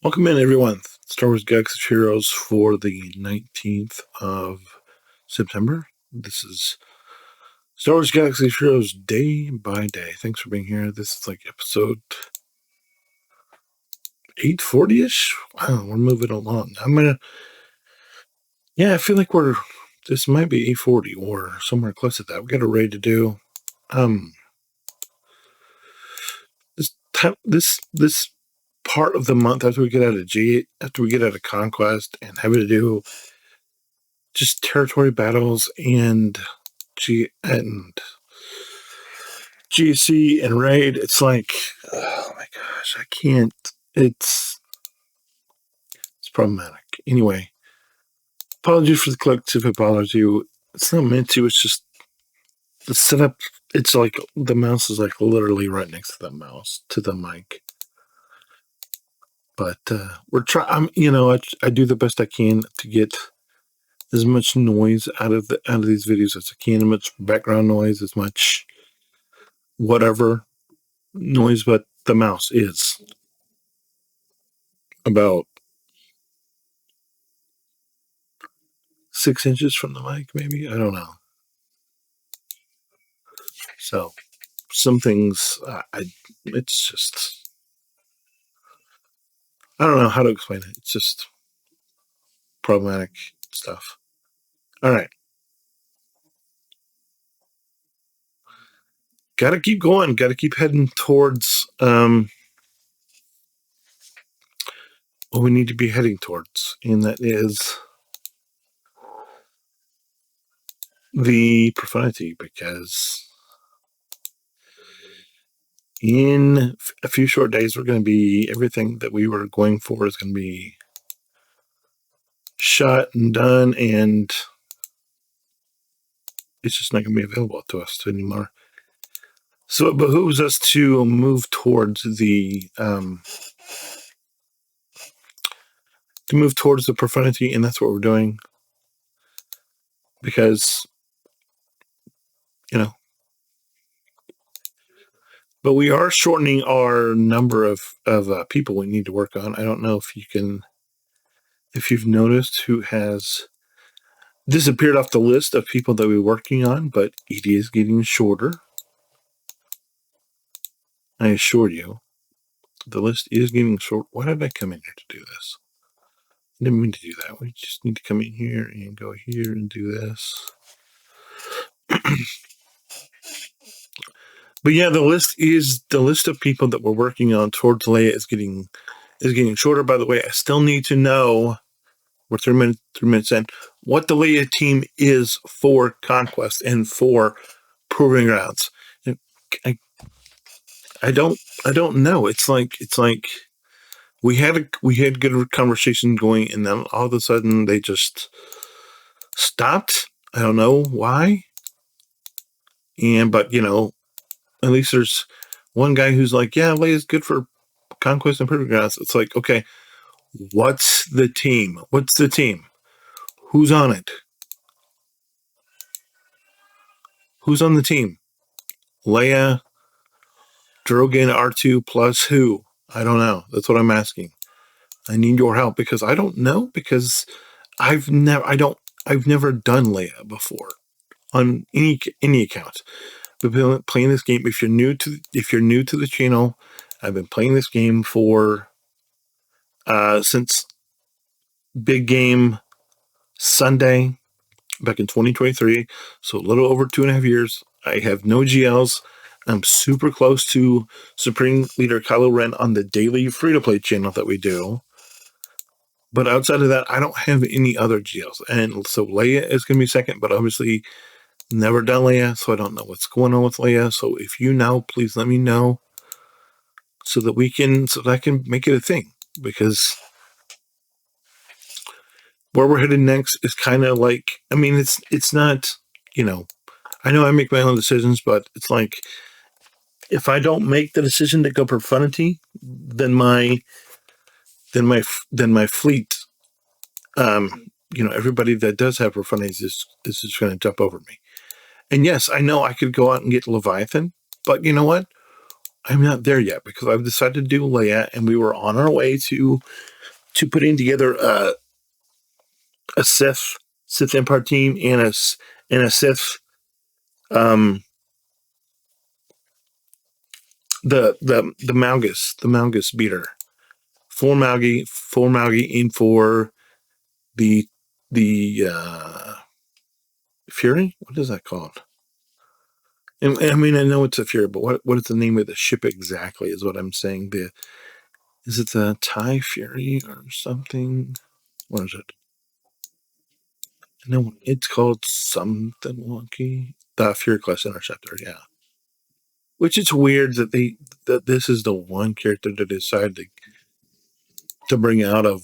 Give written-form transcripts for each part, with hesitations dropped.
Welcome in, everyone. Star Wars Galaxy of Heroes for the 19th of September. This is Star Wars Galaxy of Heroes day by day. Thanks for being here. This is like episode 840-ish. Wow, we're moving along. I feel like this might be 840 or somewhere close to that. We got a raid to do. This part of the month after we get out of Conquest and having to do just territory battles and GC and raid, it's like, oh my gosh, I can't. It's problematic. Anyway, apologies for the clicks if it bothers you. It's not meant to. It's just the setup. It's like the mouse is like literally right next to the mic. But we're trying. I do the best I can to get as much noise out of these videos as I can, as much background noise, as much whatever noise, but the mouse is about 6 inches from the mic, maybe. I don't know. So some things, it's just, I don't know how to explain it. It's just problematic stuff. All right. Got to keep going. Got to keep heading towards what we need to be heading towards. And that is the profundity, because in a few short days, we're going to be, everything that we were going for is going to be shot and done, and it's just not going to be available to us anymore. So it behooves us to move towards the profundity, and that's what we're doing, because but we are shortening our number of people we need to work on. I don't know if you've noticed who has disappeared off the list of people that we're working on, but it is getting shorter. I assure you, the list is getting short. Why did I come in here to do this? I didn't mean to do that. We just need to come in here and go here and do this. But yeah, the list of people that we're working on towards Leia is getting shorter. By the way, I still need to know, we're 3 minutes in, what the Leia team is for Conquest and for Proving Grounds. I don't know. It's like we had good conversation going, and then all of a sudden they just stopped. I don't know why. But at least there's one guy who's like, yeah, Leia's good for Conquest and Proving Grounds. It's like, okay, what's the team? Who's on it? Who's on the team? Leia, Drogon, R2 plus who? I don't know. That's what I'm asking. I need your help, because I don't know, because I've never done Leia before on any account. I've been playing this game. If you're new to the channel, I've been playing this game for since Big Game Sunday back in 2023, so a little over 2.5 years. I have no GLs. I'm super close to Supreme Leader Kylo Ren on the daily free-to-play channel that we do. But outside of that, I don't have any other GLs. And so Leia is going to be second, but obviously never done Leia, so I don't know what's going on with Leia. So if you know, please let me know, so that I can make it a thing. Because where we're headed next is kind of like, I mean, it's not, I know I make my own decisions, but it's like, if I don't make the decision to go profundity, then my fleet, everybody that does have profundities is just going to jump over me. And yes, I know I could go out and get Leviathan, but you know what? I'm not there yet because I've decided to do Leia, and we were on our way to putting together a Sith Empire team and a Sith the Malgus beater. For Malgi, and for the Fury. What is that called? And, I mean, I know it's a Fury, but what is the name of the ship exactly? Is what I'm saying. Is it the TIE Fury or something? What is it? No, it's called something wonky. The Fury Class Interceptor, yeah. Which it's weird that this is the one character that decided to bring out of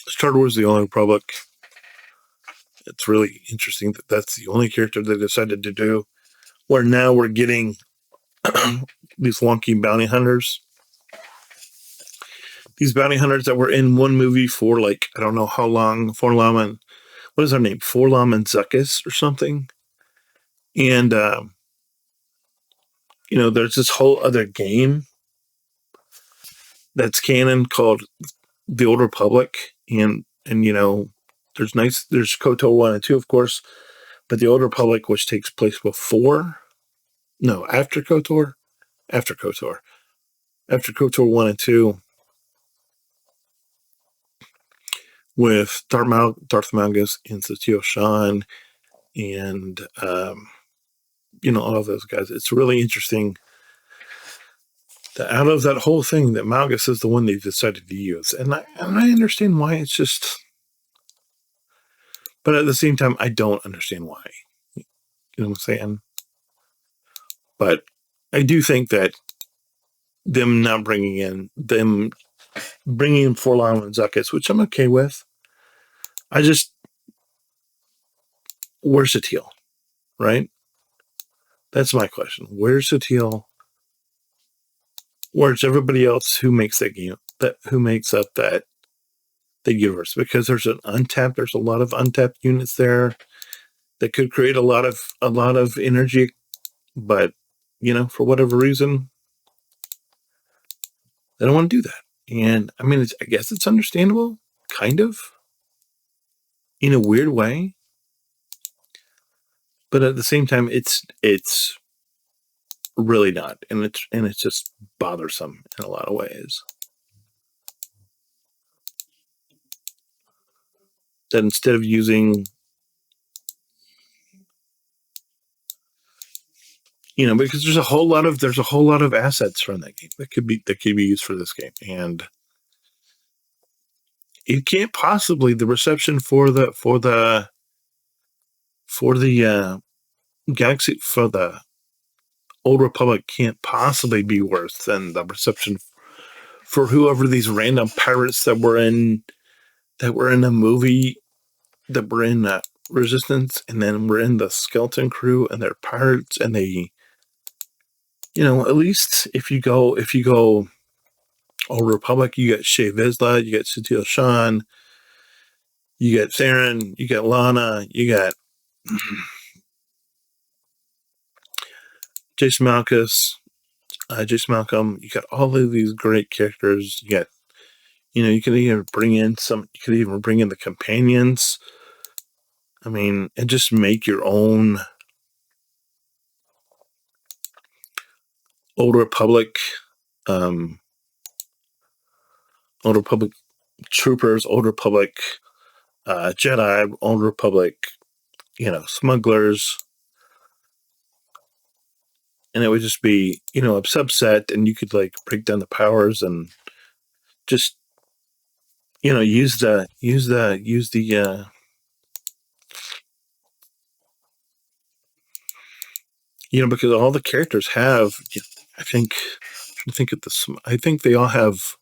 Star Wars: The Old Republic. It's really interesting that that's the only character they decided to do. Where now we're getting these wonky bounty hunters. These bounty hunters that were in one movie for like, I don't know how long, Forlom and, what is her name? Forlom and Zuckus or something. And, there's this whole other game that's canon called The Old Republic. And there's KOTOR 1 and 2, of course, but The Old Republic, which takes place after KOTOR. After KOTOR. After KOTOR 1 and 2, with Darth Malgus and Satio Shan and, all of those guys. It's really interesting that out of that whole thing, that Malgus is the one they decided to use. And I understand why. It's just, but at the same time, I don't understand why. You know what I'm saying? But I do think that them bringing in Forlom and Zuckus, which I'm okay with. Where's the teal, right? That's my question. Where's the teal? Where's everybody else who makes that game? Who makes up the universe? Because there's a lot of untapped units there that could create a lot of energy, but for whatever reason, they don't want to do that. And I mean, I guess it's understandable, kind of, in a weird way. But at the same time, it's really not, and it's just bothersome in a lot of ways. That instead of using, because there's a whole lot of assets from that game that could be used for this game, and it can't possibly, the reception for the Galaxy, for the Old Republic, can't possibly be worse than the reception for whoever these random pirates that were in a movie, that were in Resistance, and then we're in the Skeleton Crew, and they're pirates, and they, at least if you go Old Republic, you got Shea Vizsla, you got Satele Shan, you got Theron, you got Lana, you got Jason Malcolm, you got all of these great characters. You got, you could even bring in the companions. I mean, and just make your own Old Republic troopers, Old Republic Jedi, Old Republic, smugglers. And it would just be, a subset, and you could like break down the powers and just, use the because all the characters have, I think they all have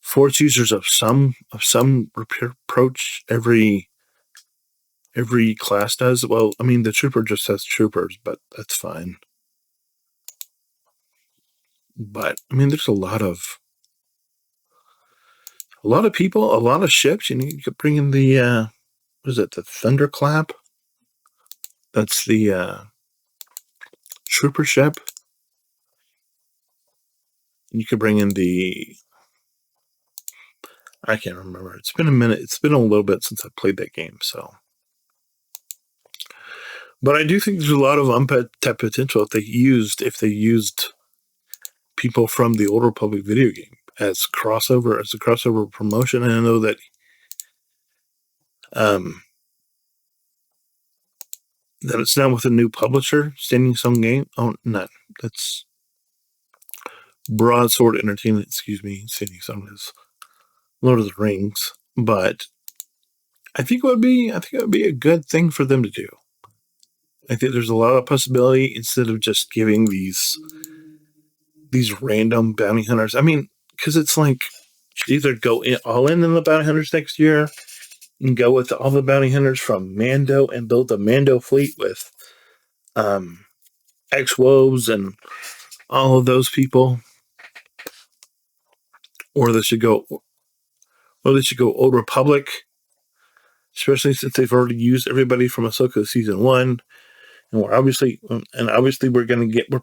force users of some approach. Every class does. Well, I mean, the trooper just has troopers, but that's fine. But I mean, there's a lot of people, a lot of ships. You could bring in the what is it? The Thunderclap. That's the trooper ship. You could bring in the... I can't remember. It's been a minute. It's been a little bit since I played that game, so... But I do think there's a lot of untapped potential if they used people from the Old Republic video game as a crossover promotion. And I know that that it's now with a new publisher, Standing Stone Game. Oh, not that's Broadsword Entertainment. Excuse me, Standing Stone is Lord of the Rings, but I think it would be a good thing for them to do. I think there's a lot of possibility instead of just giving these random bounty hunters. I mean, because it's like either go all in the bounty hunters next year and go with all the bounty hunters from Mando and build the Mando fleet with X-Woves and all of those people, or they should go Old Republic, especially since they've already used everybody from Ahsoka season 1, and we're probably gonna get, I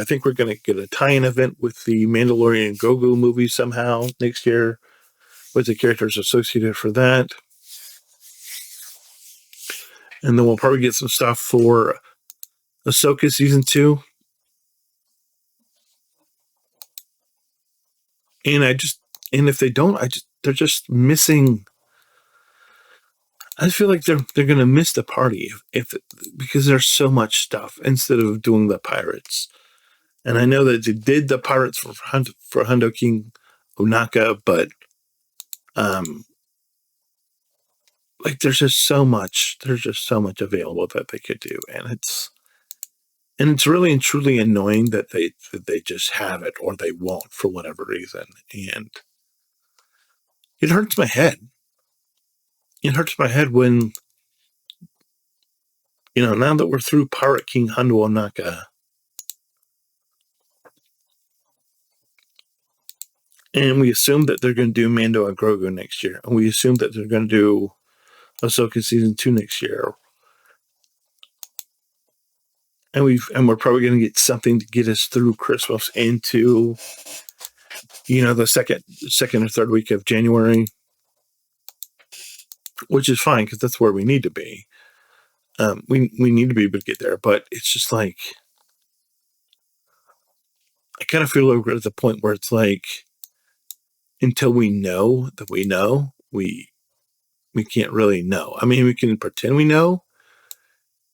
think we're gonna get a tie-in event with the Mandalorian Grogu movie somehow next year, with the characters associated for that. And then we'll probably get some stuff for Ahsoka season 2. And if they don't, they're just missing. I feel like they're going to miss the party because there's so much stuff instead of doing the pirates. And I know that they did the pirates for Hundo King Onaka, but like there's just so much available that they could do, and it's really and truly annoying that they just have it or they won't for whatever reason, and it hurts my head. It hurts my head when, now that we're through Pirate King Hondo Onaka, and we assume that they're going to do Mando and Grogu next year, and we assume that they're going to do Ahsoka season 2 next year, and we're probably going to get something to get us through Christmas into, the second or third week of January, which is fine because that's where we need to be. We need to be able to get there, but it's just like I kind of feel like we're at the point where it's like until we know that we know, we can't really know. I mean, we can pretend we know,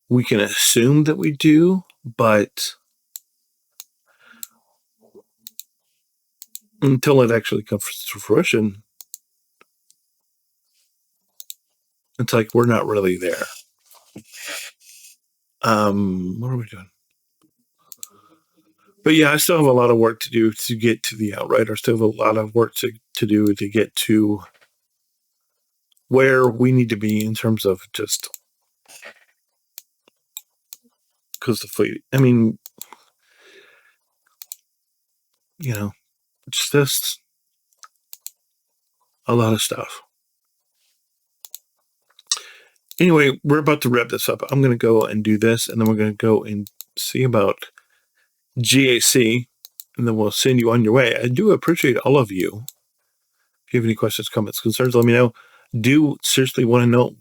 we can assume that we do, but until it actually comes to fruition, it's like we're not really there. What are we doing? But yeah, I still have a lot of work to do to get to the Outrider. I still have a lot of work to do to get to where we need to be in terms of just because the fleet. I mean, it's just a lot of stuff. Anyway, we're about to wrap this up. I'm going to go and do this, and then we're going to go and see about GAC, and then we'll send you on your way. I do appreciate all of you. If you have any questions, comments, concerns, let me know. Do seriously want to know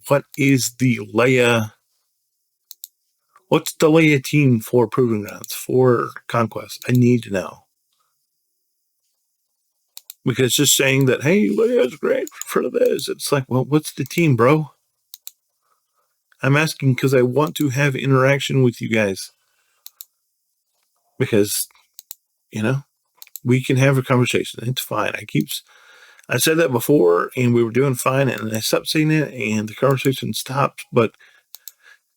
what's the Leia team for Proving Grounds, for Conquest? I need to know. Because just saying that, hey, Leia's great for this, it's like, well, what's the team, bro? I'm asking because I want to have interaction with you guys. Because, we can have a conversation. It's fine. I said that before, and we were doing fine, and I stopped saying it, and the conversation stopped. But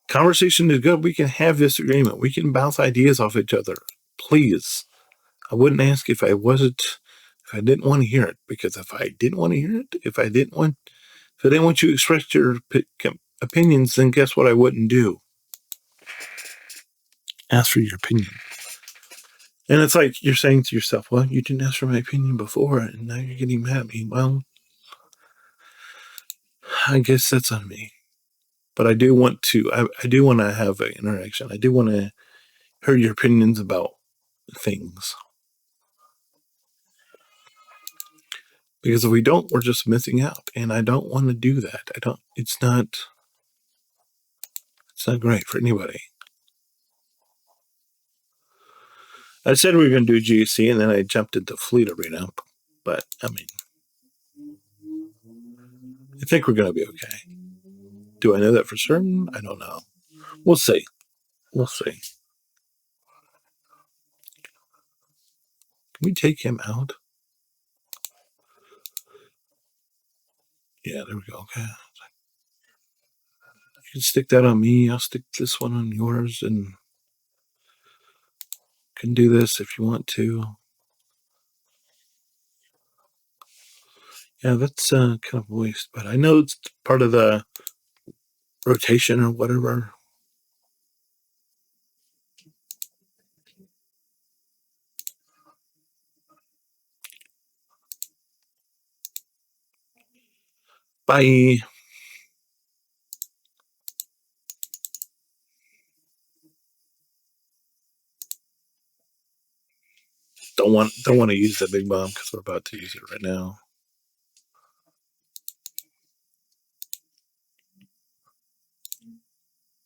conversation is good. We can have disagreement. We can bounce ideas off each other. Please. I wouldn't ask if I didn't want to hear it. Because if I didn't want to hear it, if I didn't want you to express your opinions, then guess what I wouldn't do? Ask for your opinion. And it's like you're saying to yourself, well, you didn't ask for my opinion before, and now you're getting mad at me. Well, I guess that's on me. But I do want to. I do want to have an interaction. I do want to hear your opinions about things. Because if we don't, we're just missing out, and I don't want to do that. I don't. It's not. It's not great for anybody. I said we were going to do GC, and then I jumped into Fleet Arena. But I mean, I think we're going to be okay. Do I know that for certain? I don't know. We'll see. We'll see. Can we take him out? Yeah, there we go. Okay. You can stick that on me. I'll stick this one on yours, and can do this if you want to. Yeah, that's kind of a waste, but I know it's part of the rotation or whatever. Bye. Don't want to use the big bomb because we're about to use it right now.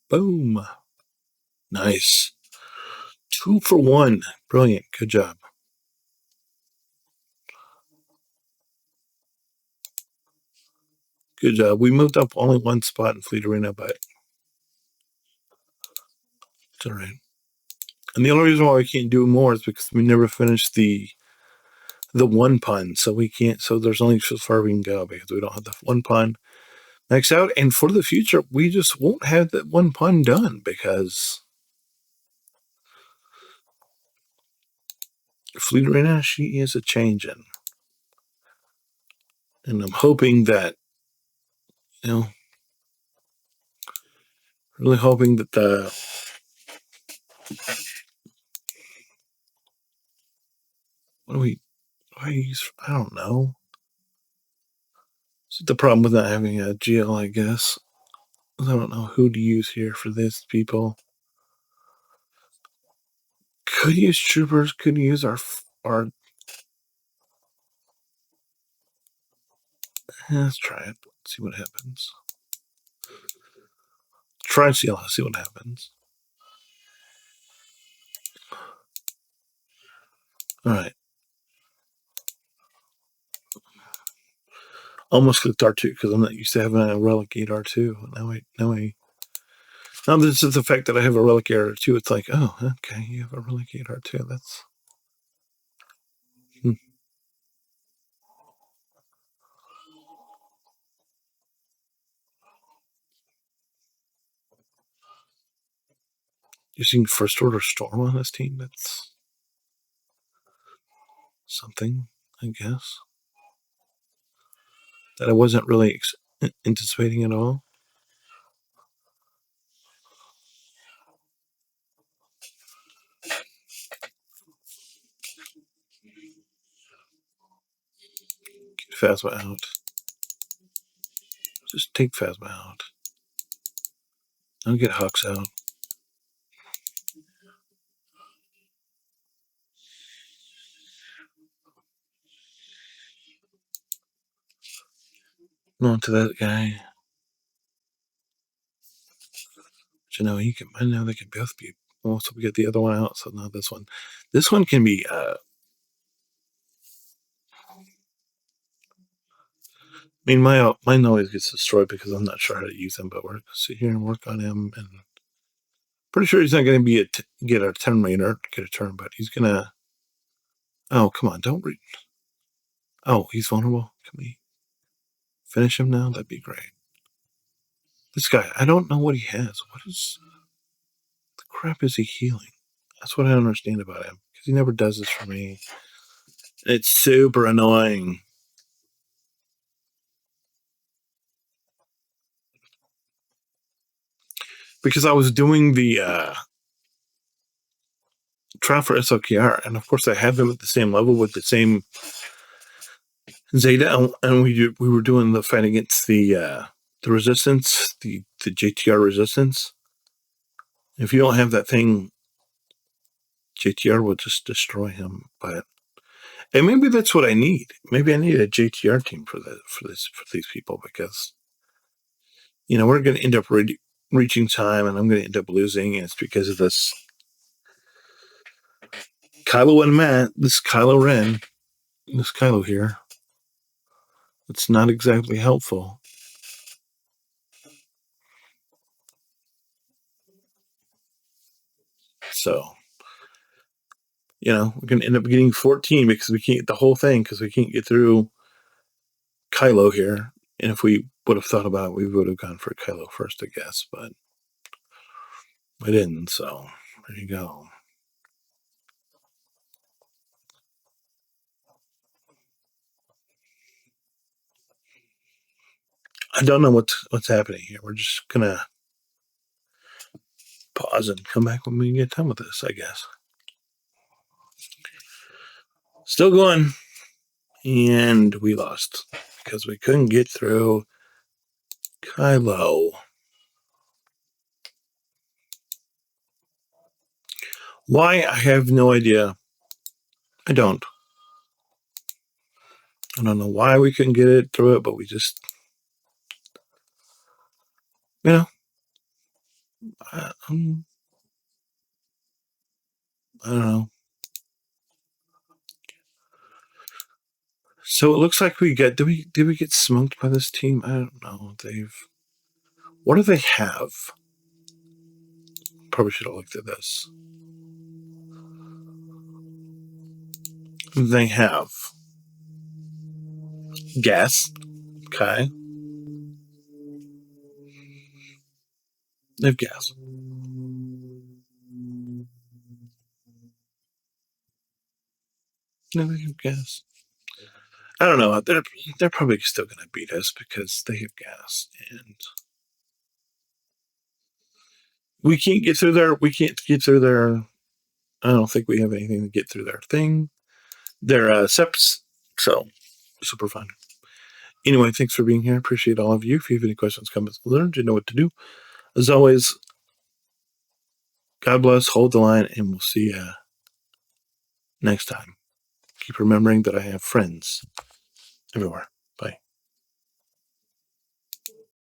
Boom. Nice. 2 for 1. Brilliant. Good job. Good job. We moved up only one spot in Fleet Arena, but it's all right. And the only reason why we can't do more is because we never finished the one pun, so we can't. So there's only so far we can go because we don't have the one pun maxed out. And for the future, we just won't have that one pun done because Fleet Arena, she is a changing, and I'm hoping that really hoping that the what do we use? I don't know. It's the problem with not having a GL, I guess. I don't know who to use here for this, people. Could use troopers, could use our let's try it. See what happens. Try CL, see what happens. Alright. Almost clicked R2 because I'm not used to having a relegate R2. Now this is the fact that I have a relegate R2. It's like, oh, okay, you have a relegate R2. That's using first order storm on this team. That's something, I guess, that I wasn't really anticipating at all. Get Phasma out. Just take Phasma out. I'll get Hux out. On to that guy. But he can. I know they can both be. Oh, so we get the other one out. So now this one. This one can be. I mean, mine always gets destroyed because I'm not sure how to use him. But we're gonna sit here and work on him, and pretty sure he's not going to be get a turn rainer, get a turn, but he's gonna. Oh, come on! Don't read. Oh, he's vulnerable. Can we finish him now? That'd be great. This guy, I don't know what he has. What is the crap is he healing? That's what I don't understand about him because he never does this for me. It's super annoying. Because I was doing the trial for SLKR, and of course I have him at the same level with the same Zeta, and we were doing the fight against the resistance, the the JTR resistance. If you don't have that thing, JTR will just destroy him. And maybe that's what I need. Maybe I need a JTR team for these people, because we're going to end up reaching time, and I'm going to end up losing. And it's because of this Kylo and Matt, this Kylo Ren, this Kylo here. It's not exactly helpful. So, we're going to end up getting 14 because we can't get the whole thing, because we can't get through Kylo here. And if we would have thought about it, we would have gone for Kylo first, I guess. But I didn't. So there you go. I don't know what's happening here. We're just gonna pause and come back when we get done with this, I guess. Still going, and we lost because we couldn't get through Kylo. Why? I have no idea. I don't know why we couldn't get it through it, but we just, I don't know. So it looks like we get. Did we get smoked by this team? I don't know. What do they have? Probably should have looked at this. They have gas. Okay. They have gas. No, they have gas. I don't know. They're probably still going to beat us because they have gas, and we can't get through their. We can't get through their. I don't think we have anything to get through their thing. Their seps. So super fun. Anyway, thanks for being here. Appreciate all of you. If you have any questions, comments, learned, you know what to do. As always, God bless. Hold the line, and we'll see you next time. Keep remembering that I have friends everywhere.